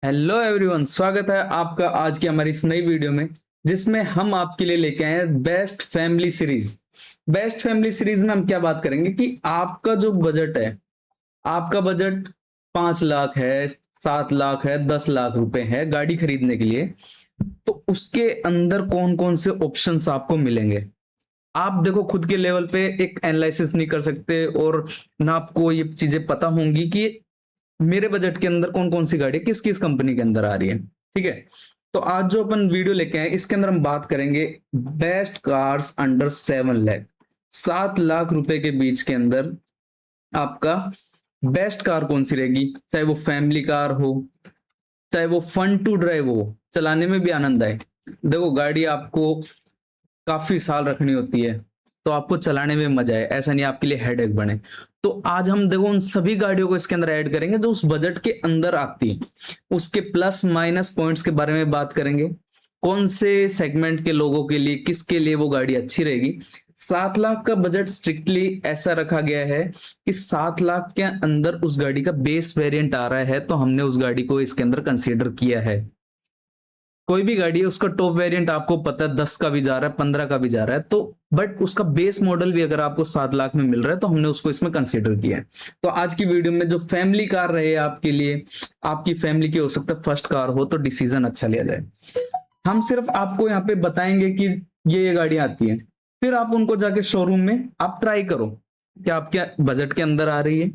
Hello everyone, स्वागत है आपका आज की हमारी इस नई वीडियो में, जिसमें हम आपके लिए लेके आए हैं best family series. Best family series में हम क्या बात करेंगे कि आपका जो बजट है, आपका बजट 5 लाख है, 7 लाख है, 10 लाख रुपए है गाड़ी खरीदने के लिए। तो उसके अंदर कौन कौन से ऑप्शंस आपको मिलेंगे। आप देखो, खुद के लेवल पे एक एनालिसिस नहीं कर सकते और ना आपको ये चीजें पता होंगी कि मेरे बजट के अंदर कौन कौन सी गाड़ी किस किस कंपनी के अंदर आ रही है। ठीक है, तो आज जो अपन वीडियो लेके आए इसके अंदर हम बात करेंगे best cars under 7 lakh. 7 lakh रुपए के बीच के अंदर आपका बेस्ट कार कौन सी रहेगी, चाहे वो फैमिली कार हो, चाहे वो फन टू ड्राइव हो, चलाने में भी आनंद आए। देखो, गाड़ी आपको काफी साल रखनी होती है तो आपको चलाने में मजा आए, ऐसा नहीं आपके लिए हेडेक बने। तो आज हम देखो उन सभी गाड़ियों को इसके अंदर ऐड करेंगे जो उस बजट के अंदर आती है, उसके प्लस माइनस पॉइंट्स के बारे में बात करेंगे, कौन से सेगमेंट के लोगों के लिए किसके लिए वो गाड़ी अच्छी रहेगी। 7 लाख का बजट स्ट्रिक्टली ऐसा रखा गया है कि 7 लाख के अंदर उस गाड़ी का बेस वेरिएंट आ रहा है तो हमने उस गाड़ी को इसके अंदर कंसीडर किया है। कोई भी गाड़ी है उसका टॉप वेरिएंट आपको पता है 10 का भी जा रहा है, 15 का भी जा रहा है, तो बट उसका बेस मॉडल भी अगर आपको 7 लाख में मिल रहा है तो हमने उसको इसमें कंसीडर किया है। तो आज की वीडियो में जो फैमिली कार रहे आपके लिए, आपकी फैमिली की हो सकता है फर्स्ट कार हो, तो डिसीजन अच्छा लिया जाए। हम सिर्फ आपको यहाँ पे बताएंगे कि ये गाड़ियां आती है, फिर आप उनको जाके शोरूम में आप ट्राई करो क्या आपके बजट के अंदर आ रही है,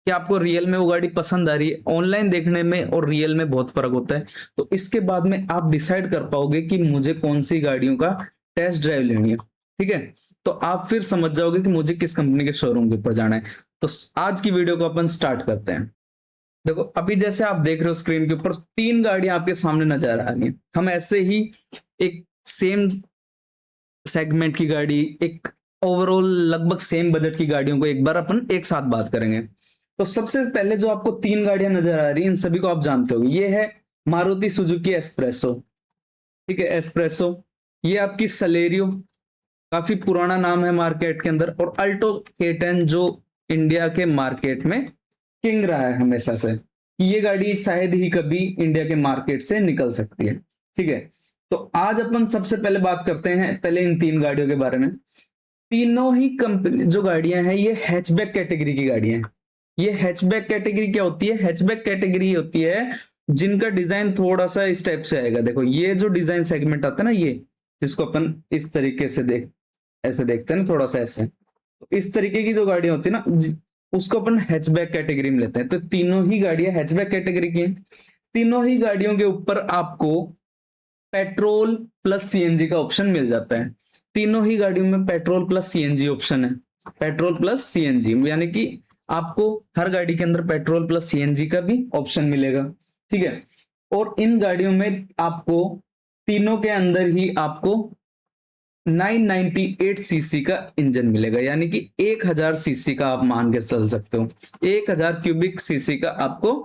क्या आपको रियल में वो गाड़ी पसंद आ रही है। ऑनलाइन देखने में और रियल में बहुत फर्क होता है। तो इसके बाद में आप डिसाइड कर पाओगे कि मुझे कौन सी गाड़ियों का टेस्ट ड्राइव लेनी है। ठीक है, तो आप फिर समझ जाओगे कि मुझे किस कंपनी के शोरूम के ऊपर जाना है। तो आज की वीडियो को अपन स्टार्ट करते हैं। देखो, अभी जैसे आप देख रहे हो स्क्रीन के ऊपर 3 गाड़ियां आपके सामने नजर आ रही हैं। हम ऐसे ही एक सेम सेगमेंट की गाड़ी, एक ओवरऑल लगभग सेम बजट की गाड़ियों को एक बार अपन एक साथ बात करेंगे। तो सबसे पहले जो आपको 3 गाड़ियां नजर आ रही हैं इन सभी को आप जानते हो, ये है मारुति सुजुकी एस्प्रेसो। ठीक है, एस्प्रेसो। ये आपकी सलेरियो, काफी पुराना नाम है मार्केट के अंदर, और अल्टो K10 जो इंडिया के मार्केट में किंग रहा है हमेशा से, कि ये गाड़ी शायद ही कभी इंडिया के मार्केट से निकल सकती है। ठीक है, तो आज अपन सबसे पहले बात करते हैं पहले इन 3 गाड़ियों के बारे में। तीनों ही कंपनी जो गाड़ियां हैं ये हैचबैक कैटेगरी की गाड़ियां हैं। ये हैचबैक कैटेगरी क्या होती है? हैचबैक कैटेगरी होती है जिनका डिजाइन थोड़ा सा इस टाइप से आएगा। देखो, ये जो डिजाइन सेगमेंट आता है ना, ये जिसको अपन इस तरीके से ऐसे देखते हैं ना, थोड़ा सा ऐसे, तो इस तरीके की जो गाड़ियां होती है ना, उसको अपन हैचबैक कैटेगरी में लेते हैं। तो तीनों ही गाड़ियां हैचबैक कैटेगरी की हैं। तीनों ही गाड़ियों के ऊपर आपको पेट्रोल प्लस सीएनजी का ऑप्शन मिल जाता है। तीनों ही गाड़ियों में पेट्रोल प्लस सीएनजी ऑप्शन है। पेट्रोल प्लस सीएनजी यानी कि आपको हर गाड़ी के अंदर पेट्रोल प्लस सीएनजी का भी ऑप्शन मिलेगा। ठीक है, और इन गाड़ियों में आपको तीनों के अंदर ही आपको 998 सीसी का इंजन मिलेगा, यानी कि 1000 सीसी का आप मान के चल सकते हो। 1000 क्यूबिक सीसी का आपको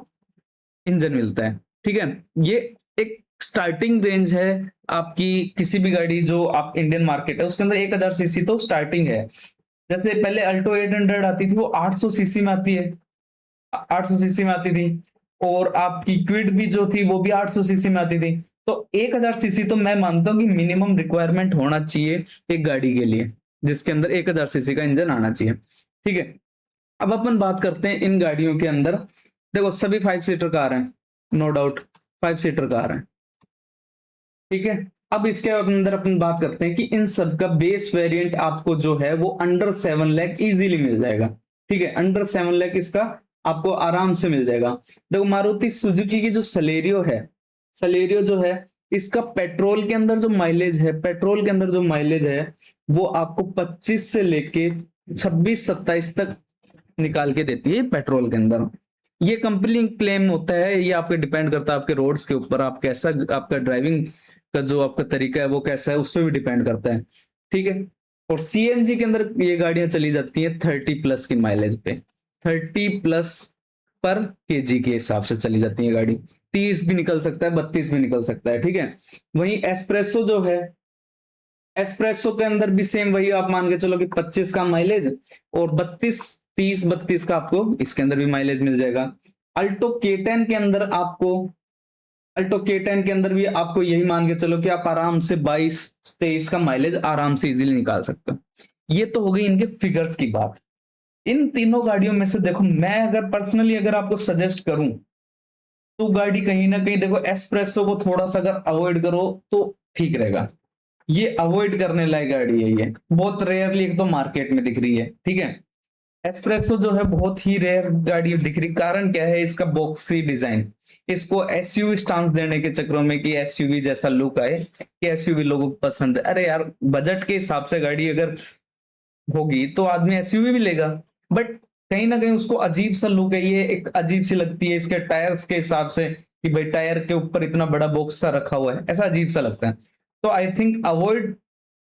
इंजन मिलता है। ठीक है, ये एक स्टार्टिंग रेंज है आपकी। किसी भी गाड़ी जो आप इंडियन मार्केट है उसके अंदर 1000 सीसी तो स्टार्टिंग है। जैसे पहले अल्टो 800 आती थी, वो 800 सीसी में आती है, 800 सीसी में आती थी। और आपकी क्विड भी जो थी वो भी 800 सीसी में आती थी। तो 1000 सीसी तो मैं मानता हूं कि मिनिमम रिक्वायरमेंट होना चाहिए एक गाड़ी के लिए जिसके अंदर 1000 सीसी का इंजन आना चाहिए। ठीक है, अब अपन बात करते हैं इन गाड़ियों के अंदर। देखो, सभी 5 सीटर कार हैं, नो डाउट 5 सीटर कार है। ठीक है, अब इसके अंदर अपन बात करते हैं कि इन सब का बेस वेरिएंट आपको जो है वो अंडर 7 लाख इजीली मिल जाएगा। ठीक है, अंडर 7 लाख इसका आपको आराम से मिल जाएगा। देखो, मारुति सुजुकी की जो सलेरियो है, सलेरियो जो है इसका पेट्रोल के अंदर जो माइलेज है, पेट्रोल के अंदर जो माइलेज है वो आपको 25 से लेके 26-27 तक निकाल के देती है पेट्रोल के अंदर। ये कंपनी क्लेम होता है, ये आपके डिपेंड करता है आपके रोड्स के ऊपर, आप कैसा, आपका ड्राइविंग का जो आपका तरीका है वो कैसा है उस पर भी डिपेंड करता है। ठीक है, और सीएनजी के अंदर ये गाड़ियां चली जाती हैं 30+ की माइलेज पे, 30+ पर केजी के हिसाब से चली जाती है गाड़ी। 30 भी निकल सकता है, 32 भी निकल सकता है। ठीक है, वहीं एस्प्रेसो जो है, एस्प्रेसो के अंदर भी सेम वही आप मान के चलो कि 25 का माइलेज और 30 32 का आपको इसके अंदर भी माइलेज मिल जाएगा। अल्टो K10 के अंदर आपको अल्टो K10 के अंदर भी आपको यही मान के चलो कि आप आराम से 22-23 का माइलेज आराम से इजीली निकाल सकते हो। ये तो हो गई इनके फिगर्स की बात। इन तीनों गाड़ियों में से देखो, मैं अगर पर्सनली अगर आपको सजेस्ट करूं तो गाड़ी कहीं ना कहीं देखो, एस्प्रेसो को थोड़ा सा अगर अवॉइड करो तो ठीक रहेगा। ये अवॉइड करने लायक गाड़ी है, ये बहुत रेयरली एक तो मार्केट में दिख रही है, ठीक है। एस्प्रेसो जो है बहुत ही रेयर गाड़ी दिख रही। कारण क्या है, इसका बॉक्सी डिजाइन, इसको एसयूवी स्टांस देने के चक्रों में कि एसयूवी जैसा लुक आए, कि एसयूवी लोगों को पसंद है। अरे यार, बजट के हिसाब से गाड़ी अगर होगी तो आदमी एसयूवी भी लेगा, बट कहीं ना कहीं उसको अजीब सा लुक है, ये एक अजीब सी लगती है इसके टायर्स के हिसाब से, कि भाई टायर के ऊपर इतना बड़ा बॉक्स सा रखा हुआ है, ऐसा अजीब सा लगता है। तो आई थिंक अवॉइड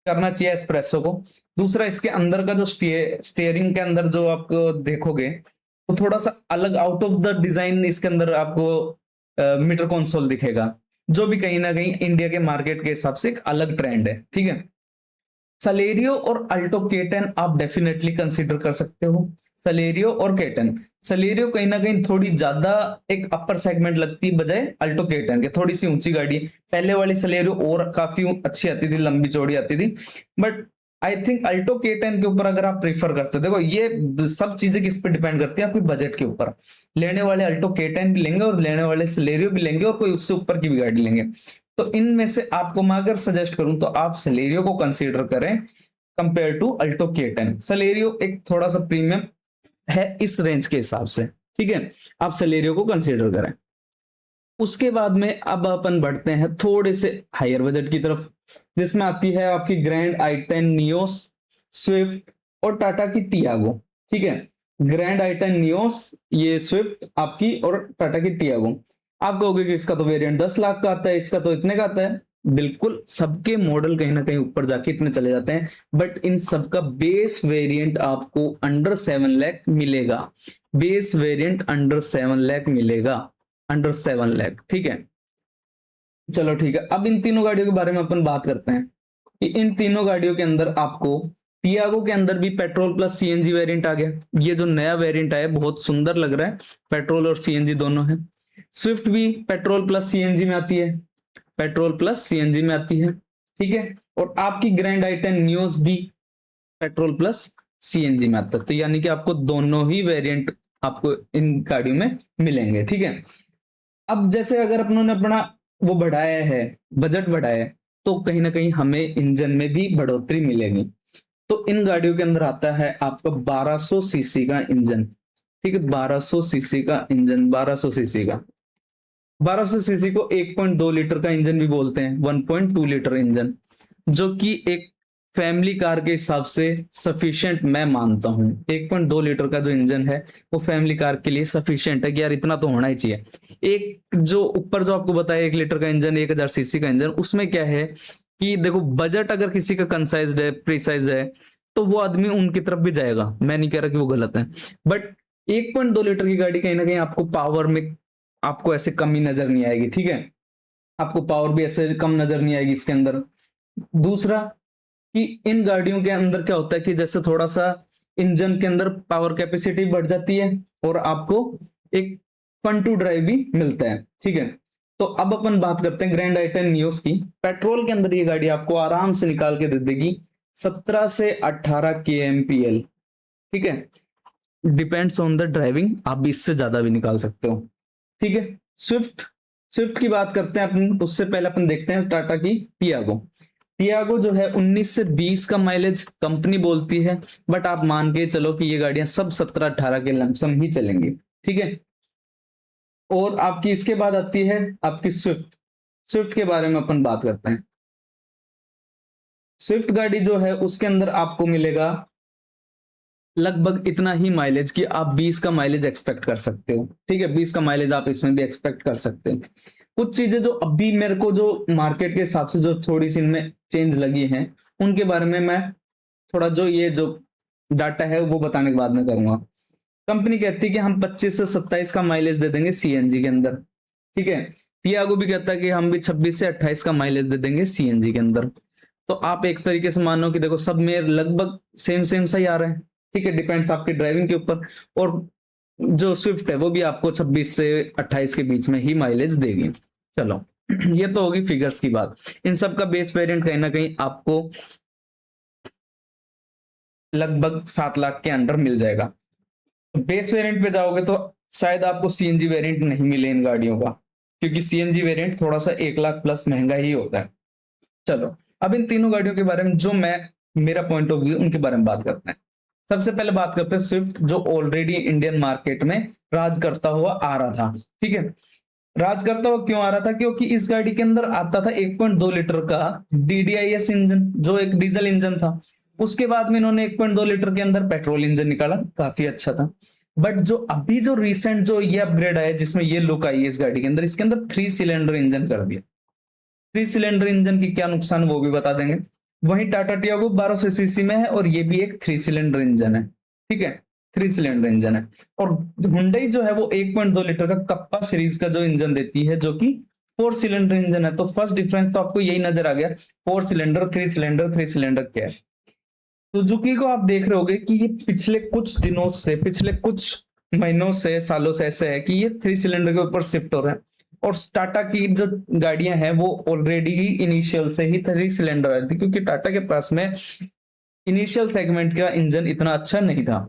करना चाहिए एस्प्रेसो को। दूसरा, इसके अंदर का जो स्टीयरिंग के अंदर जो आपको देखोगे तो थोड़ा सा अलग आउट ऑफ द डिजाइन इसके अंदर आपको मीटर कंसोल दिखेगा, जो भी कहीं ना कहीं इंडिया के मार्केट के हिसाब से एक अलग ट्रेंड है, ठीक है। सलेरियो और अल्टो K10 आप डेफिनेटली कंसीडर कर सकते हो। सलेरियो और K10, सलेरियो कहीं ना कहीं थोड़ी ज्यादा एक अपर सेगमेंट लगती है बजाय अल्टो K10 के, थोड़ी सी ऊंची गाड़ी है। पहले वाली सलेरियो और काफी अच्छी आती थी, लंबी चौड़ी आती थी, but I think Alto K10 के ऊपर अगर आप प्रीफर करते हो, देखो ये सब चीजें किस पे डिपेंड करती है, आपकी बजट के ऊपर। लेने वाले अल्टो K10 भी लेंगे और लेने वाले सलेरियो भी लेंगे और कोई उससे ऊपर की भी गाड़ी लेंगे। तो इनमें से आपको मैं अगर सजेस्ट करूं तो आप सलेरियो को कंसीडर करें compare to Alto K10। Celerio एक थोड़ा सा प्रीमियम है इस रेंज के हिसाब से, ठीक है। आप सलेरियो को कंसीडर करें। उसके बाद में अब अपन बढ़ते हैं थोड़े से हायर बजट की तरफ, जिसमें आती है आपकी ग्रैंड i10 नियोस, स्विफ्ट और टाटा की टियागो, ठीक है। ग्रैंड i10 नियोस, ये स्विफ्ट आपकी और टाटा की टियागो। आप कहोगे कि इसका तो वेरिएंट 10 लाख का आता है, इसका तो इतने का आता है। बिल्कुल, सबके मॉडल कहीं ना कहीं ऊपर जाके इतने चले जाते हैं, बट इन सबका बेस वेरिएंट आपको अंडर 7 लाख मिलेगा। बेस वेरिएंट अंडर 7 लाख मिलेगा, अंडर 7 लाख, ठीक है। चलो ठीक है, अब इन तीनों गाड़ियों के बारे में अपन बात करते हैं कि इन तीनों गाड़ियों के अंदर आपको, टियागो के अंदर भी पेट्रोल प्लस सीएनजी वेरिएंट आ गया। ये जो नया वेरिएंट आया बहुत सुंदर लग रहा है, पेट्रोल और सीएनजी दोनों है। स्विफ्ट भी पेट्रोल प्लस सीएनजी में आती है, पेट्रोल प्लस सीएनजी में आती है, ठीक है। और आपकी ग्रैंड i10 नियोस भी पेट्रोल प्लस सीएनजी में आता है। तो यानी कि आपको दोनों ही वेरिएंट आपको इन गाड़ियों में मिलेंगे, ठीक है। अब जैसे अगर अपनों ने अपना वो बढ़ाया है, बजट बढ़ाया है, तो कहीं ना कहीं हमें इंजन में भी बढ़ोतरी मिलेगी। तो इन गाड़ियों के अंदर आता है आपका 1200 सीसी का इंजन, ठीक है। 1200 सीसी का इंजन, 1200 सीसी का, 1200 सीसी को 1.2 लीटर का इंजन भी बोलते हैं, 1.2 लीटर इंजन, जो कि एक फैमिली कार के हिसाब से सफिशिएंट मैं मानता हूं। 1.2 लीटर का जो इंजन है वो फैमिली कार के लिए सफिशिएंट है कि यार इतना तो होना ही चाहिए। एक जो ऊपर जो आपको बताया 1 लीटर का इंजन, 1000 सीसी का इंजन, उसमें क्या है कि देखो, बजट अगर किसी का कंसाइज्ड है, प्रिसाइज है, तो वो आदमी उनकी तरफ भी जाएगा। मैं नहीं कह रहा कि वो गलत है, बट 1.2 लीटर की गाड़ी कहीं ना कहीं आपको पावर में आपको ऐसे कमी नजर नहीं आएगी, ठीक है। आपको पावर भी ऐसे कम नजर नहीं आएगी इसके अंदर। दूसरा, कि इन गाड़ियों के अंदर क्या होता है कि जैसे थोड़ा सा इंजन के अंदर पावर कैपेसिटी बढ़ जाती है और आपको एक फन टू ड्राइव भी मिलता है, ठीक है। तो अब अपन बात करते हैं ग्रैंड i10 नियोस की। पेट्रोल के अंदर ये गाड़ी आपको आराम से निकाल के दे देगी 17 से 18 kmpl, ठीक है। डिपेंड्स ऑन द ड्राइविंग, आप इससे ज्यादा भी निकाल सकते हो, ठीक है। स्विफ्ट, स्विफ्ट की बात करते हैं अपन, उससे पहले अपन देखते हैं टाटा की टियागो। टियागो जो है 19 से 20 का माइलेज कंपनी बोलती है, बट आप मान के चलो कि ये गाड़ियां सब 17-18 के लमसम ही चलेंगी, ठीक है। और आपकी इसके बाद आती है आपकी स्विफ्ट। स्विफ्ट के बारे में अपन बात करते हैं। स्विफ्ट गाड़ी जो है उसके अंदर आपको मिलेगा लगभग इतना ही माइलेज कि आप 20 का माइलेज एक्सपेक्ट कर सकते हो, ठीक है। 20 का माइलेज आप इसमें भी एक्सपेक्ट कर सकते हो। कुछ चीजें जो अभी मेरे को जो मार्केट के हिसाब से जो थोड़ी सी इनमें चेंज लगी हैं, उनके बारे में मैं थोड़ा जो ये जो डाटा है वो बताने के बाद में करूंगा। कंपनी कहती है कि हम 25 से 27 का माइलेज दे देंगे सीएनजी के अंदर, ठीक है। टियागो भी कहता है कि हम भी 26 से 28 का माइलेज दे देंगे सीएनजी के अंदर। तो आप एक तरीके से मानो कि देखो सब में लगभग सेम सेम सा ही आ रहा है, ठीक है। डिपेंड्स आपकी ड्राइविंग के ऊपर। और जो स्विफ्ट है वो भी आपको 26 से 28 के बीच में ही माइलेज देगी। चलो ये तो होगी फिगर्स की बात। इन सब का बेस वेरिएंट कहीं ना कहीं आपको लगभग 7 लाख के अंडर मिल जाएगा। तो बेस वेरिएंट पे जाओगे तो शायद आपको सीएनजी वेरिएंट नहीं मिले इन गाड़ियों का, क्योंकि सीएनजी वेरिएंट थोड़ा सा 1 लाख प्लस महंगा ही होता है। चलो अब इन तीनों गाड़ियों के बारे में जो मैं मेरा पॉइंट ऑफ व्यू उनके बारे में बात करते हैं। सबसे पहले बात करते हैं स्विफ्ट, जो ऑलरेडी इंडियन मार्केट में राज करता हुआ आ रहा था। ठीक है, राज करता हुआ क्यों आ रहा था? क्योंकि इस गाड़ी के अंदर आता था 1.2 लीटर का DDIS इंजन, जो एक डीजल इंजन था। उसके बाद में इन्होंने 1.2 लीटर के अंदर पेट्रोल इंजन निकाला, काफी अच्छा था। बट जो अभी जो रिसेंट जो ये अपग्रेड आया, जिसमें ये लुक आई है इस गाड़ी के अंदर, इसके अंदर 3 सिलेंडर इंजन कर दिया। 3 सिलेंडर इंजन की क्या नुकसान वो भी बता देंगे। वहीं टाटा टियागो 1200 सीसी में है और ये भी एक 3 सिलेंडर इंजन है। ठीक है, 3 सिलेंडर इंजन है। और हुंडई जो है वो 1.2 लीटर का कप्पा सीरीज का जो इंजन देती है, जो कि 4 सिलेंडर इंजन है। तो फर्स्ट डिफरेंस तो आपको यही नजर आ गया, 4 सिलेंडर 3 सिलेंडर 3 सिलेंडर क्या है। सुजुकी को आप देख रहे होगे कि ये पिछले कुछ दिनों से, पिछले कुछ महीनों से, सालों से ऐसे है कि ये 3 सिलेंडर के ऊपर शिफ्ट हो रहे हैं। और टाटा की जो गाड़ियां हैं वो ऑलरेडी ही इनिशियल से ही 3 सिलेंडर आई थी, क्योंकि टाटा के पास में इनिशियल सेगमेंट का इंजन इतना अच्छा नहीं था।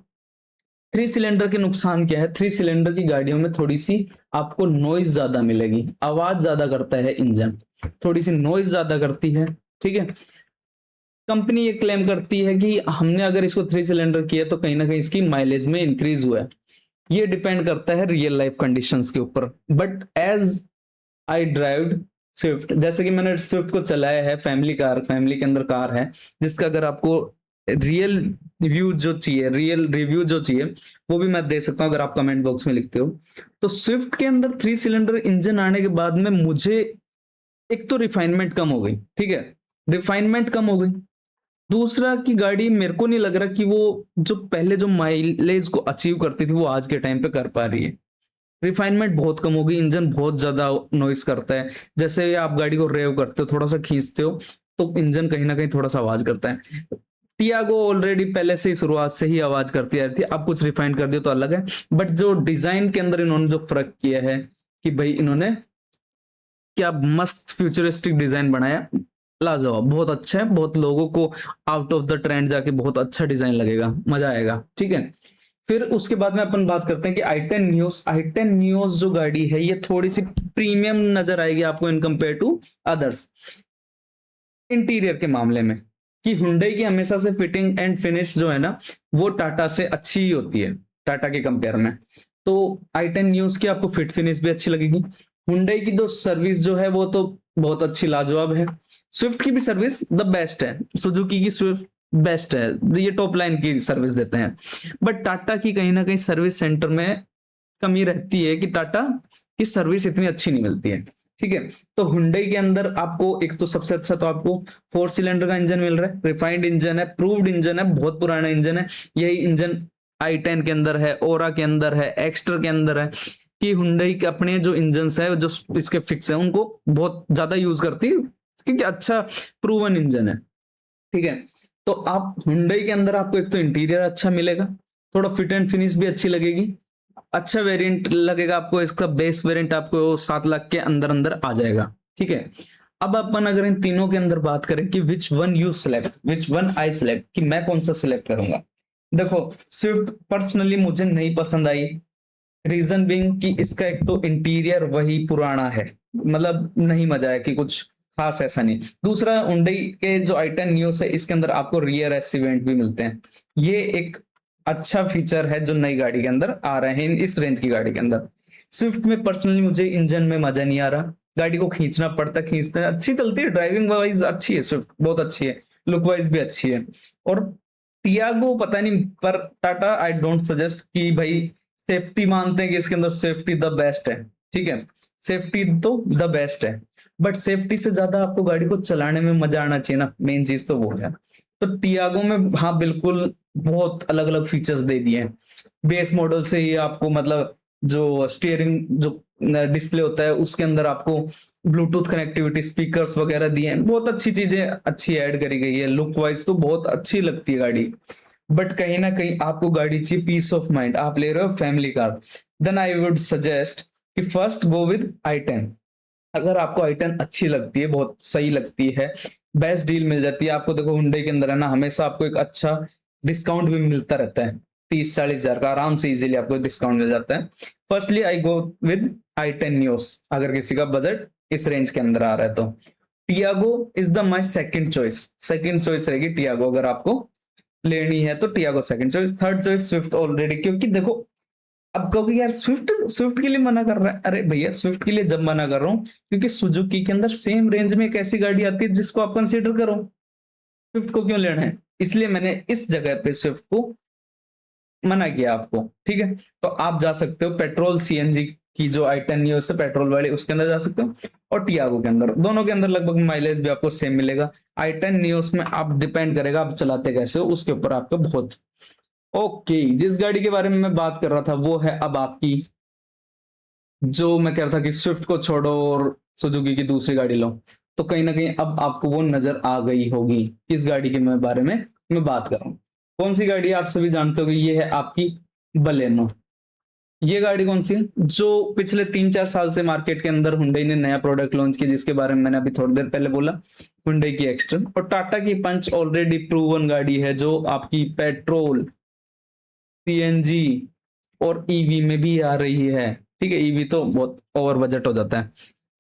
3 सिलेंडर के नुकसान क्या है? 3 सिलेंडर की गाड़ियों में थोड़ी सी आपको नॉइज ज्यादा मिलेगी, आवाज ज्यादा करता है इंजन, थोड़ी सी नॉइज ज्यादा करती है। ठीक है, कंपनी ये क्लेम करती है कि हमने अगर इसको 3 सिलेंडर किया तो कहीं ना कहीं इसकी माइलेज में इंक्रीज हुआ है। ये डिपेंड करता है रियल लाइफ कंडीशंस के ऊपर। But as I drive Swift, जैसे कि मैंने स्विफ्ट को चलाया है, फैमिली कार, फैमिली के अंदर कार है, जिसका अगर आपको रियल व्यू जो चाहिए, रियल रिव्यू जो चाहिए, वो भी मैं दे सकता हूं अगर आप कमेंट बॉक्स में लिखते हो। तो स्विफ्ट के अंदर 3 सिलेंडर इंजन आने के बाद में मुझे एक तो रिफाइनमेंट कम हो गई। ठीक है, रिफाइनमेंट कम हो गई। दूसरा की गाड़ी मेरे को नहीं लग रहा कि वो जो पहले जो माइलेज को अचीव करती थी वो आज के टाइम पे कर पा रही है। रिफाइनमेंट बहुत कम होगी, इंजन बहुत ज्यादा नॉइस करता है। जैसे आप गाड़ी को रेव करते हो, थोड़ा सा खींचते हो, तो इंजन कहीं ना कहीं थोड़ा सा आवाज करता है। टियागो ऑलरेडी पहले से ही, शुरुआत से ही आवाज करती आ रही थी, अब कुछ रिफाइन कर दिया तो अलग है। बट जो डिजाइन के अंदर इन्होंने जो फर्क किया है कि भाई इन्होंने क्या मस्त फ्यूचरिस्टिक डिजाइन बनाया, लाजवाब, बहुत अच्छा है। बहुत लोगों को आउट ऑफ द ट्रेंड जाके बहुत अच्छा डिजाइन लगेगा, मजा आएगा। ठीक है, फिर उसके बाद में अपन बात करते हैं कि i10 न्यूज़ जो गाड़ी है ये थोड़ी सी प्रीमियम नजर आएगी आपको in compare to others interior के मामले में। कि हुंडई की हमेशा से फिटिंग एंड फिनिश जो है ना, वो टाटा से अच्छी ही होती है, टाटा के कंपेयर में। तो i10 न्यूज़ की आपको फिट फिनिश भी अच्छी लगेगी। हुंडई की जो सर्विस जो है वो तो बहुत अच्छी, लाजवाब है। स्विफ्ट की भी सर्विस द बेस्ट है, सुजुकी की स्विफ्ट बेस्ट है, ये टॉप लाइन की सर्विस देते हैं। बट टाटा की कहीं ना कहीं सर्विस सेंटर में कमी रहती है कि टाटा की सर्विस इतनी अच्छी नहीं मिलती है। ठीक है, तो हुंडई के अंदर आपको एक तो सबसे अच्छा तो आपको 4 सिलेंडर का इंजन मिल रहा है, रिफाइंड इंजन है, प्रूव्ड इंजन है, बहुत पुराना इंजन है। यही इंजन i10 के अंदर है, ओरा के अंदर है, एक्स्टर के अंदर है। कि हुंडई के अपने जो इंजन है, जो इसके फिक्स है, उनको बहुत ज्यादा यूज करती है, क्योंकि अच्छा प्रूवन इंजन है। ठीक है, तो आप हुंडई के अंदर आपको एक तो इंटीरियर अच्छा मिलेगा, थोड़ा फिट एंड फिनिश भी अच्छी लगेगी, अच्छा वेरिएंट लगेगा आपको। इसका बेस वेरिएंट आपको 7 लाख के अंदर अंदर आ जाएगा। ठीक है, अब अपन अगर इन तीनों के अंदर बात करें कि which one you select, which one I select, कि मैं कौन सा सिलेक्ट करूंगा। देखो, स्विफ्ट पर्सनली मुझे नहीं पसंद आई। रीजन बीइंग कि इसका एक तो इंटीरियर वही पुराना है, मतलब नहीं मजा है कि कुछ खास ऐसा नहीं। दूसरा, हुंडई के जो i10 न्यूज़ है इसके अंदर आपको रियर एसी वेंट भी मिलते हैं। ये एक अच्छा फीचर है जो नई गाड़ी के अंदर आ रहे हैं, इस रेंज की गाड़ी के अंदर। स्विफ्ट में पर्सनली मुझे इंजन में मजा नहीं आ रहा, गाड़ी को खींचना पड़ता, खींचता है, अच्छी चलती है, ड्राइविंग वाइज अच्छी है, स्विफ्ट बहुत अच्छी है, लुक वाइज भी अच्छी है। और टियागो पता नहीं, पर टाटा आई डोंट सजेस्ट कि भाई, सेफ्टी मानते हैं कि इसके अंदर सेफ्टी द बेस्ट है। ठीक है, सेफ्टी तो द बेस्ट है, बट सेफ्टी से ज्यादा आपको गाड़ी को चलाने में मजा आना चाहिए ना, मेन चीज तो वो है। तो टियागो में हाँ बिल्कुल बहुत अलग अलग फीचर्स दे दिए हैं। बेस मॉडल से ही आपको, मतलब जो स्टीयरिंग जो डिस्प्ले होता है उसके अंदर आपको ब्लूटूथ कनेक्टिविटी, स्पीकर्स वगैरह दिए हैं, बहुत अच्छी चीजें अच्छी ऐड करी गई है। लुक वाइज तो बहुत अच्छी लगती है गाड़ी। बट कहीं ना कहीं आपको गाड़ी चाहिए पीस ऑफ माइंड, आप ले रहे हो family car, then I would suggest कि फर्स्ट गो विद i10। अगर आपको i10 अच्छी लगती है, बहुत सही लगती है, बेस्ट डील मिल जाती है आपको, देखो हुंडई के अंदर है ना हमेशा आपको एक अच्छा डिस्काउंट भी मिलता रहता है, 30-40 हजार का आराम से इजीली आपको डिस्काउंट मिल जाता है। Firstly I go with i10 news, अगर किसी का बजट इस रेंज के अंदर आ रहा है तो Tiago is the my second choice रहेगी टियागो, अगर आपको लेनी है तो Tiago second choice. Third choice Swift already, क्योंकि देखो अब कहोगे यार स्विफ्ट स्विफ्ट के लिए मना कर रहा है, अरे भैया स्विफ्ट के लिए जब मना कर रहा हूँ क्योंकि सुजुकी के अंदर सेम रेंज में एक ऐसी गाड़ी आती है जिसको आप कंसीडर करो, स्विफ्ट को क्यों लेना है, इसलिए मैंने इस जगह पे स्विफ्ट को मना किया आपको। ठीक है, तो आप जा सकते हो पेट्रोल सीएनजी की जो i10 न्यू से पेट्रोल वाली उसके अंदर जा सकते हो, और टियागो के अंदर, दोनों के अंदर लगभग माइलेज भी आपको सेम मिलेगा। i10 न्यूज में आप डिपेंड करेगा आप चलाते कैसे हो उसके ऊपर आपका बहुत। ओके, जिस गाड़ी के बारे में मैं बात कर रहा था वो है अब आपकी, जो मैं कह रहा था कि स्विफ्ट को छोड़ो और सुजुकी की दूसरी गाड़ी लो, तो कहीं ना कहीं अब आपको वो नजर आ गई होगी किस गाड़ी के बारे में मैं बात कर रहा हूँ। कौन सी गाड़ी आप सभी जानते हो, ये है आपकी बलेनो। ये गाड़ी कौन सी है, जो पिछले 3-4 साल से मार्केट के अंदर हुंडई ने नया प्रोडक्ट लॉन्च किया जिसके बारे में मैंने अभी थोड़ी देर पहले बोला, हुंडई की एक्स्ट्रा, और टाटा की पंच ऑलरेडी प्रूवन गाड़ी है जो आपकी पेट्रोल सीएनजी और ईवी में भी आ रही है। ठीक है, ईवी तो बहुत ओवर बजट हो जाता है,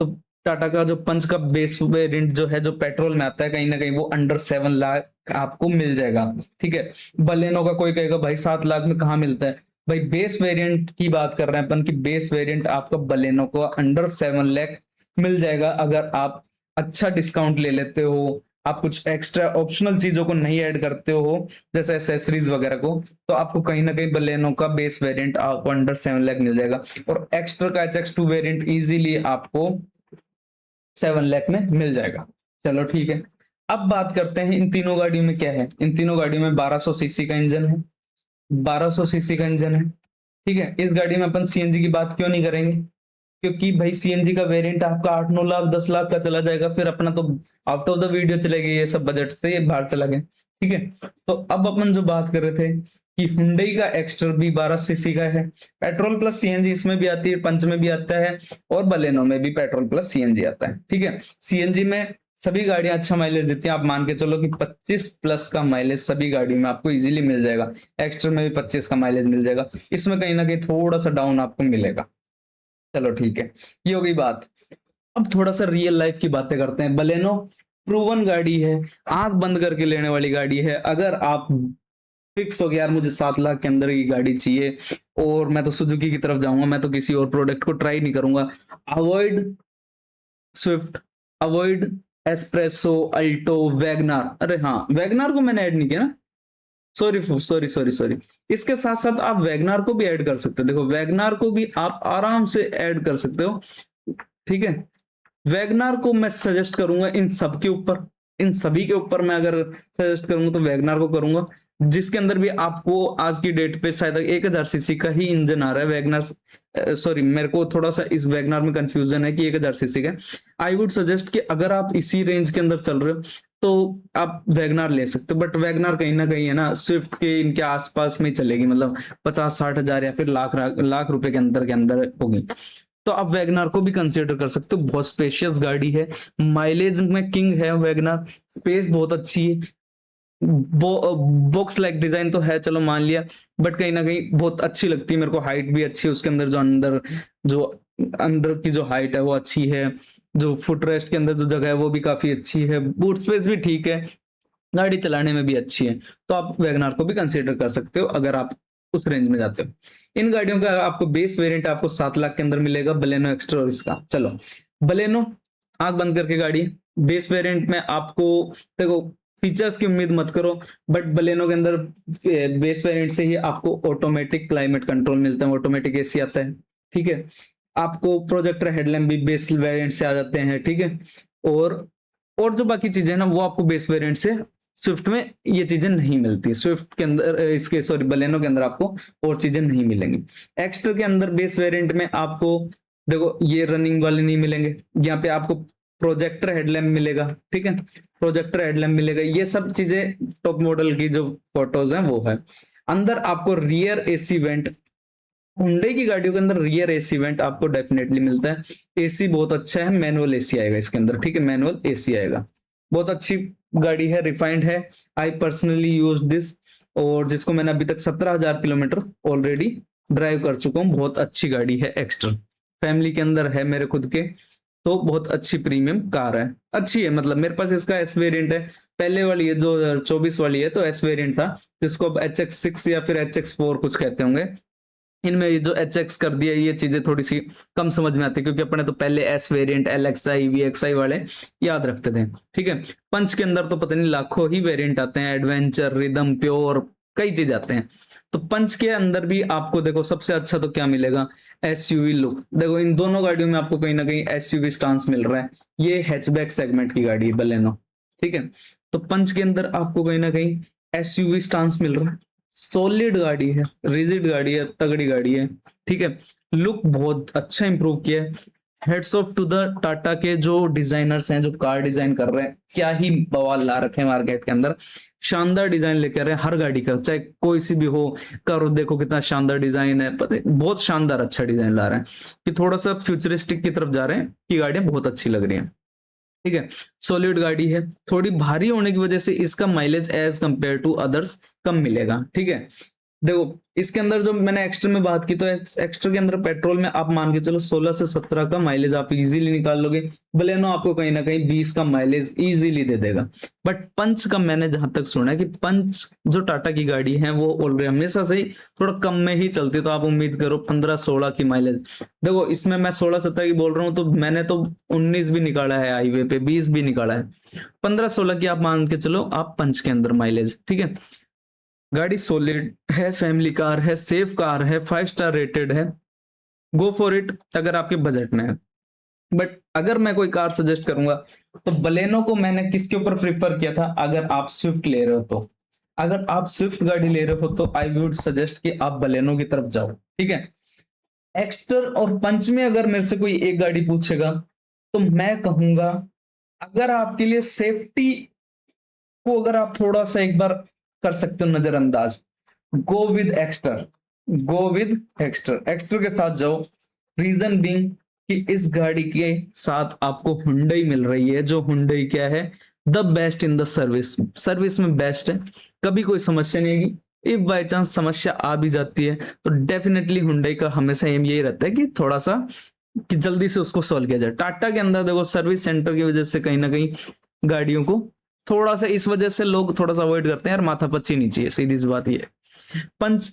तो टाटा का जो पंच का बेस वेरिएंट जो है जो पेट्रोल में आता है कहीं ना कहीं वो अंडर 7 लाख आपको मिल जाएगा। ठीक है, बलेनो का कोई कहेगा भाई 7 लाख में कहाँ मिलता है, भाई बेस वेरिएंट की बात कर रहे हैं अपन की, बेस वेरिएंट आपका बलेनो को अंडर 7 लाख मिल जाएगा अगर आप अच्छा डिस्काउंट ले लेते हो, आप कुछ एक्स्ट्रा ऑप्शनल चीजों को नहीं ऐड करते हो जैसे एसेसरीज वगैरह को, तो आपको कहीं ना कहीं बलेनो का बेस वेरिएंट आपको अंडर 7 लाख मिल जाएगा, और एक्स्ट्रा का HX2 वेरिएंट इजीली आपको 7 लाख में मिल जाएगा। चलो ठीक है, अब बात करते हैं इन तीनों गाड़ियों में क्या है। इन तीनों गाड़ियों में 1200 सीसी का इंजन है, 1200 सीसी का इंजन है। ठीक है, इस गाड़ी में अपन सीएनजी की बात क्यों नहीं करेंगे, क्योंकि भाई सीएनजी का वेरिएंट आपका 8-9 लाख 10 लाख का चला जाएगा, फिर अपना तो आउट ऑफ द वीडियो चले गए, ये सब बजट से ये बाहर चला गया। ठीक है, तो अब अपन जो बात कर रहे थे कि हुंडई का एक्स्टर भी 12 सीसी का है, पेट्रोल प्लस सीएनजी इसमें भी आती है, पंच में भी आता है, और बलेनो में भी पेट्रोल प्लस सीएनजी आता है। ठीक है, सीएनजी में सभी गाड़ियां अच्छा माइलेज देती हैं, आप मान के चलो कि 25 प्लस का माइलेज सभी गाड़ियों में आपको इजीली मिल जाएगा, एक्स्ट्रा में भी 25 का माइलेज मिल जाएगा, इसमें कहीं ना कहीं थोड़ा सा डाउन आपको मिलेगा। चलो ठीक है, ये हो गई बात। अब थोड़ा सा रियल लाइफ की बातें करते हैं। बलेनो प्रूवन गाड़ी है, आंख बंद करके लेने वाली गाड़ी है। अगर आप फिक्स हो गया यार मुझे 7 लाख के अंदर की गाड़ी चाहिए और मैं तो सुजुकी की तरफ जाऊंगा, मैं तो किसी और प्रोडक्ट को ट्राई नहीं करूंगा, avoid Swift, avoid Espresso, Alto, WagonR. अरे हाँ, वैगनार को मैंने ऐड नहीं किया ना, सॉरी सॉरी सॉरी सॉरी, इसके साथ साथ आप वैगनार को भी ऐड कर सकते हो। देखो वैगनार को भी आप आराम से ऐड कर सकते हो। ठीक है, वैगनार को मैं सजेस्ट करूंगा इन सब के ऊपर, इन सभी के ऊपर मैं अगर सजेस्ट करूंगा तो वैगनार को करूंगा, जिसके अंदर भी आपको आज की डेट पे शायद 1000 सीसी का ही इंजन आ रहा है वैगनार। सॉरी, मेरे को थोड़ा सा इस वैगनार में कंफ्यूजन है कि 1000 सीसी का। आई वुड सजेस्ट कि अगर आप इसी रेंज के अंदर चल रहे हो तो आप वैगनार ले सकते हो, बट वैगनार कहीं ना कहीं है ना स्विफ्ट के इनके आसपास में ही चलेगी, मतलब 50-60 हजार या फिर लाख लाख रुपए के अंदर होगी, तो आप वैगनार को भी कंसीडर कर सकते हो। बहुत स्पेशियस गाड़ी है, माइलेज में किंग है वैगनार, स्पेस बहुत अच्छी है, बॉक्स लाइक डिजाइन तो है चलो मान लिया, बट कहीं ना कहीं बहुत अच्छी लगती है मेरे को, हाइट भी अच्छी है उसके अंदर, जो अंदर की जो हाइट है वो अच्छी है, जो फुट रेस्ट के अंदर जो जगह है वो भी काफी अच्छी है, बूट स्पेस भी ठीक है, गाड़ी चलाने में भी अच्छी है, तो आप वैगनार को भी कंसीडर कर सकते हो अगर आप उस रेंज में जाते हो। इन गाड़ियों का आपको बेस वेरिएंट आपको 7 लाख के अंदर मिलेगा, बलेनो एक्स्ट्रा और इसका। चलो बलेनो आंख बंद करके गाड़ी, बेस वेरिएंट में आपको देखो फीचर्स की उम्मीद मत करो, बट बलेनो के अंदर बेस वेरिएंट से ही आपको ऑटोमेटिक क्लाइमेट कंट्रोल मिलता है, ऑटोमेटिक एसी आता है। ठीक है, आपको प्रोजेक्टर हेडलैम्प भी बेस वेरिएंट से आ जाते हैं। ठीक है, और जो बाकी चीजें हैं ना वो आपको बेस वेरिएंट से, स्विफ्ट में ये चीजें नहीं मिलती, स्विफ्ट के अंदर इसके सॉरी बलेनो के अंदर आपको और चीजें नहीं मिलेंगी। एक्स्ट्रा के अंदर बेस वेरिएंट में आपको देखो ये रनिंग वाले नहीं मिलेंगे, यहाँ पे आपको प्रोजेक्टर हेडलैम्प मिलेगा। ठीक है, प्रोजेक्टर हेडलैम्प मिलेगा, ये सब चीजें टॉप मॉडल की जो फोटोज हैं वो है। अंदर आपको रियर एसी वेंट हुंडई की गाड़ियों के अंदर रियर एसी वेंट आपको डेफिनेटली मिलता है। एसी बहुत अच्छा है, मैनुअल एसी आएगा इसके अंदर, ठीक है, मैनुअल एसी आएगा। बहुत अच्छी गाड़ी है, रिफाइंड है। आई पर्सनली यूज दिस, और जिसको मैंने अभी तक 17,000 किलोमीटर ऑलरेडी ड्राइव कर चुका हूँ। बहुत अच्छी गाड़ी है, एक्स्ट्रा फैमिली के अंदर है मेरे खुद के, तो बहुत अच्छी प्रीमियम कार है, अच्छी है। मतलब मेरे पास इसका एस वेरिएंट है, पहले वाली है जो 24 वाली है तो एस वेरिएंट था, जिसको अब HX6 या फिर HX4 कुछ कहते होंगे। इनमें ये जो HX कर दिया, ये चीजें थोड़ी सी कम समझ में आती है, क्योंकि अपने तो पहले एस वेरिएंट LXI VXI वाले याद रखते थे, ठीक है। पंच के अंदर तो पता नहीं लाखों ही वेरिएंट आते हैं, एडवेंचर, रिदम, प्योर, कई चीज आते हैं। तो पंच के अंदर भी आपको देखो सबसे अच्छा तो क्या मिलेगा, SUV लुक। देखो इन दोनों गाड़ियों में आपको कहीं ना कहीं SUV स्टांस मिल रहा है। ये हैचबैक सेगमेंट की गाड़ी है बलेनो, ठीक है। तो पंच के अंदर आपको कहीं ना कहीं SUV स्टांस मिल रहा है। सॉलिड गाड़ी है, रिजिड गाड़ी है, तगड़ी गाड़ी है, ठीक है। लुक बहुत अच्छा इंप्रूव किया है। Hats off to the Tata के जो डिजाइनर्स हैं, जो कार डिजाइन कर रहे हैं, क्या ही बवाल ला रखे हैं मार्केट के अंदर। शानदार डिजाइन लेकर रहे हैं हर गाड़ी का, चाहे कोई सी भी हो। करो देखो कितना शानदार डिजाइन है, पता है, बहुत शानदार अच्छा डिजाइन ला रहे हैं, कि थोड़ा सा फ्यूचरिस्टिक की तरफ जा रहे हैं, कि गाड़ियां बहुत अच्छी लग रही हैं, ठीक है। सॉलिड गाड़ी है, थोड़ी भारी होने की वजह से इसका mileage as compare to others कम मिलेगा, ठीक है। देखो इसके अंदर जो मैंने एक्स्ट्रा में बात की, तो एक्स्ट्रा के अंदर पेट्रोल में आप मान के चलो 16 से 17 का माइलेज आप इजीली निकाल लोगे। बलेनो आपको कहीं ना कहीं 20 का माइलेज इजीली दे देगा। बट पंच का मैंने जहां तक सुना है कि पंच जो टाटा की गाड़ी है वो ऑलरेडी हमेशा से ही थोड़ा कम में ही चलती है, तो आप उम्मीद करो 15-16 की माइलेज। देखो इसमें मैं 16-17 की बोल रहा हूँ, तो मैंने तो 19 भी निकाला है हाईवे पे, 20 भी निकाला है। 15-16 की आप मान के चलो आप पंच के अंदर माइलेज, ठीक है। गाड़ी सॉलिड है, फैमिली कार है, सेफ कार है, 5 स्टार रेटेड है। गो फॉर इट अगर आपके बजट में है। बट अगर मैं कोई कार सजेस्ट करूंगा, तो बलेनो को मैंने किसके ऊपर प्रिफर किया था, अगर आप स्विफ्ट ले रहे हो तो। अगर आप स्विफ्ट गाड़ी ले रहे हो तो आई वुड सजेस्ट कि आप बलेनो की तरफ जाओ, ठीक है। एक्स्टर और पंच में अगर मेरे से कोई एक गाड़ी पूछेगा, तो मैं कहूंगा, अगर आपके लिए सेफ्टी को अगर आप थोड़ा सा एक बार कर सकते हो नजरअंदाज, go with Exter. Go with Exter, Exter के साथ जाओ। रीजन बीइंग कि इस गाड़ी के साथ आपको हुंडई मिल रही है, जो हुंडई क्या है, the best in the service. Service में बेस्ट है, कभी कोई समस्या नहीं आएगी। इफ बाय चांस समस्या आ भी जाती है, तो डेफिनेटली हुंडई का हमेशा एम यही रहता है कि थोड़ा सा कि जल्दी से उसको सॉल्व किया जाए। टाटा के अंदर देखो सर्विस सेंटर की वजह से कहीं ना कहीं गाड़ियों को थोड़ा सा, इस वजह से लोग थोड़ा सा अवॉइड करते हैं यार, माथा पच्ची नहीं चाहिए, सीधी सी बात ये है। पंच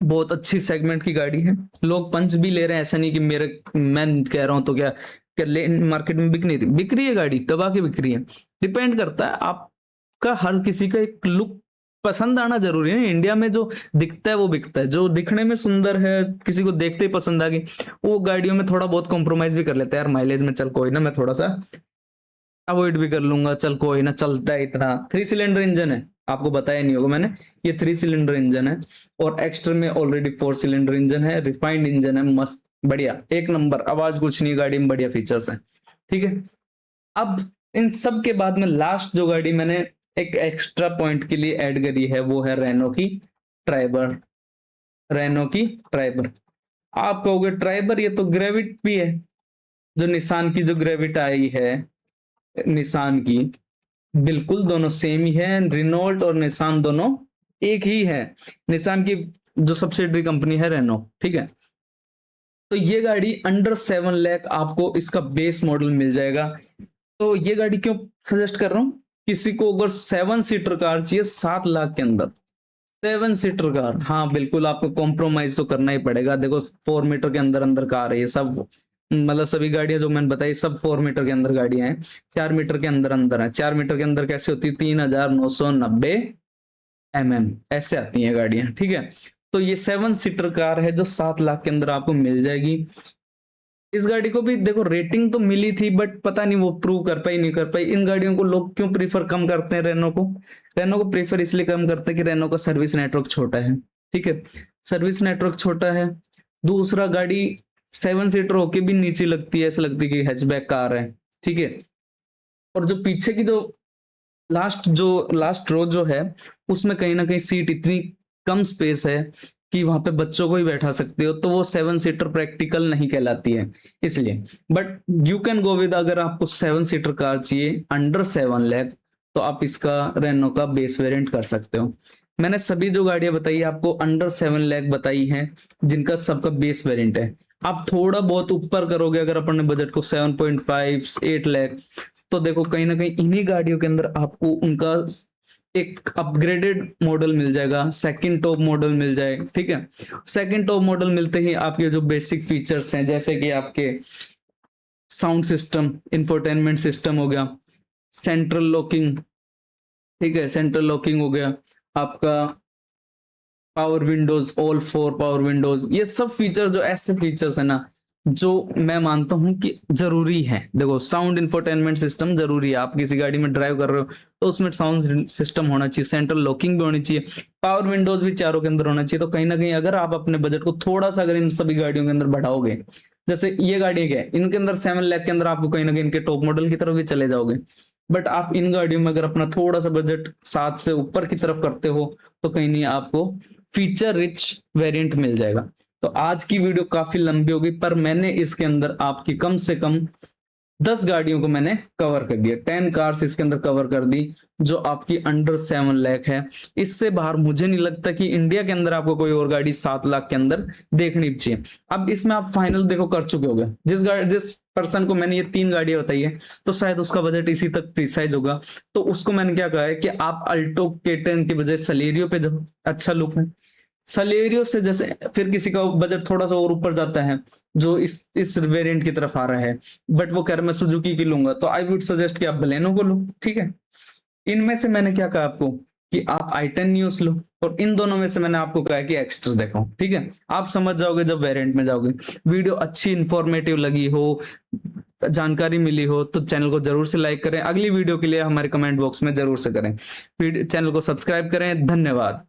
बहुत अच्छी सेगमेंट की गाड़ी है, लोग पंच भी ले रहे हैं, ऐसा नहीं कि मेरे मैं कह रहा हूं तो क्या ले मार्केट में बिक नहीं थी, बिक रही है गाड़ी, दबा के बिक रही है। डिपेंड करता है आपका, हर किसी का एक लुक पसंद आना जरूरी है। इंडिया में जो दिखता है वो बिकता है, जो दिखने में सुंदर है, किसी को देखते ही पसंद आ गई, वो गाड़ियों में थोड़ा बहुत कॉम्प्रोमाइज भी कर लेते हैं यार, माइलेज में चल कोई ना, मैं थोड़ा सा अवॉइड भी कर लूंगा, चल कोई ना, चलता है इतना। 3 सिलेंडर इंजन है, आपको बताया नहीं होगा मैंने, ये 3 सिलेंडर इंजन है। और एक्स्ट्रा में ऑलरेडी 4 सिलेंडर इंजन है, रिफाइंड इंजन है, मस्त बढ़िया एक नंबर, आवाज कुछ नहीं, गाड़ी में बढ़िया फीचर्स हैं, ठीक है। अब इन सब के बाद में लास्ट जो गाड़ी मैंने एक एक्स्ट्रा पॉइंट के लिए ऐड करी है, वो है रेनो की ट्राइबर। रेनो की ट्राइबर, आप कहोगे ट्राइबर ये तो ग्रेविट भी है, जो निसान की जो ग्रेविट आई है निसान की, बिल्कुल दोनों सेम ही है। रिनोल्ट और निसान दोनों एक ही है। निसान की जो सब्सिडरी कंपनी है रेनो, ठीक है। तो ये गाड़ी अंडर 7 लाख आपको इसका बेस मॉडल मिल जाएगा। तो ये गाड़ी क्यों सजेस्ट कर रहा हूं, किसी को अगर 7 सीटर कार चाहिए 7 लाख के अंदर, 7 सीटर कार, हाँ बिल्कुल आपको कॉम्प्रोमाइज तो करना ही पड़ेगा। देखो 4 मीटर के अंदर अंदर कार है ये सब, मतलब सभी गाड़ियां जो मैंने बताई सब 4 मीटर के अंदर गाड़ियां हैं। 4 मीटर के अंदर अंदर है, 4 मीटर के अंदर कैसे होती है, 3990 mm ऐसे आती हैं गाड़ियां, ठीक है। तो ये 7 सीटर कार है जो 7 लाख के अंदर आपको मिल जाएगी। इस गाड़ी को भी देखो रेटिंग तो मिली थी, बट पता नहीं वो प्रूव कर पाई नहीं कर पाई। इन गाड़ियों को लोग क्यों प्रीफर कम करते हैं, रेनो को, रेनो को प्रीफर इसलिए कम करते हैं कि रेनो का सर्विस नेटवर्क छोटा है, ठीक है। सर्विस नेटवर्क छोटा है, दूसरा गाड़ी 7 सीटर होके भी नीचे लगती है, ऐसा लगती है कि हैचबैक कार है, ठीक है। और जो पीछे की जो लास्ट रो जो है, उसमें कहीं ना कहीं सीट इतनी कम स्पेस है कि वहां पे बच्चों को ही बैठा सकते हो, तो वो 7 सीटर प्रैक्टिकल नहीं कहलाती है इसलिए। But you can go with, अगर आपको 7 सीटर कार चाहिए अंडर 7 लाख, तो आप इसका रेनो का बेस वेरिएंट कर सकते हो। मैंने सभी जो गाड़ियां बताई आपको अंडर 7 लाख बताई हैं, जिनका सबका बेस वेरिएंट है। आप थोड़ा बहुत ऊपर करोगे अगर अपने बजट को 7.5 8 लाख, तो देखो कहीं ना कहीं इन्हीं गाड़ियों के अंदर आपको उनका एक अपग्रेडेड मॉडल मिल जाएगा, सेकंड टॉप मॉडल मिल जाए, ठीक है। सेकंड टॉप मॉडल मिलते ही आपके जो बेसिक फीचर्स हैं, जैसे कि आपके साउंड सिस्टम, इंफोटेनमेंट सिस्टम हो गया, सेंट्रल लॉकिंग, ठीक है, सेंट्रल लॉकिंग हो गया आपका, power Windows, all 4 power Windows, ये सब फीचर जो ऐसे फीचर्स है ना जो मैं मानता हूं कि जरूरी है। देखो साउंड इंफोटेनमेंट सिस्टम जरूरी है, आप किसी गाड़ी में ड्राइव कर रहे हो तो उसमें साउंड सिस्टम होना चाहिए, सेंट्रल लॉकिंग भी होनी चाहिए, पावर विंडोज भी चारों के अंदर होना चाहिए। तो कहीं ना कहीं अगर आप अपने बजट को थोड़ा सा अगर इन सभी गाड़ियों के अंदर बढ़ाओगे, जैसे ये गाड़ी है इनके अंदर 7 लाख के अंदर आपको कहीं ना कहीं इनके टॉप मॉडल की तरफ भी चले जाओगे। बट आप इन गाड़ियों में अगर अपना थोड़ा सा बजट 7 से ऊपर की तरफ करते हो तो कहीं नहीं आपको फीचर रिच वेरिएंट मिल जाएगा। तो आज की वीडियो काफी लंबी होगी, पर मैंने इसके अंदर आपकी कम से कम 10 गाड़ियों को मैंने कवर कर दिया, 10 कार्स इसके अंदर कवर कर दी जो आपकी अंडर 7 लाख है। इससे बाहर मुझे नहीं लगता कि इंडिया के अंदर आपको कोई और गाड़ी 7 लाख के अंदर देखनी चाहिए। अब इसमें आप फाइनल देखो कर चुके होगे, जिस पर्सन को मैंने ये 3 गाड़ियां बताई है तो शायद उसका बजट इसी तक प्रिसाइज होगा, तो उसको मैंने क्या कहा है कि आप अल्टो K10 की बजाय सलेरियो पे जाओ, अच्छा लुक है। सलेरियो से जैसे फिर किसी का बजट थोड़ा सा और ऊपर जाता है जो इस वेरिएंट की तरफ आ रहा है, बट वो कह रहा मैं सुजुकी की लूंगा, तो आई वुड सजेस्ट कि आप बलेनो को लो, ठीक है। इनमें से मैंने क्या कहा आपको कि आप i10 न्यूज लो, और इन दोनों में से मैंने आपको कहा कि एक्स्ट्रा देखो, ठीक है। आप समझ जाओगे जब वेरिएंट में जाओगे। वीडियो अच्छी इंफॉर्मेटिव लगी हो, जानकारी मिली हो तो चैनल को जरूर से लाइक करें, अगली वीडियो के लिए हमारे कमेंट बॉक्स में जरूर से करें, चैनल को सब्सक्राइब करें। धन्यवाद।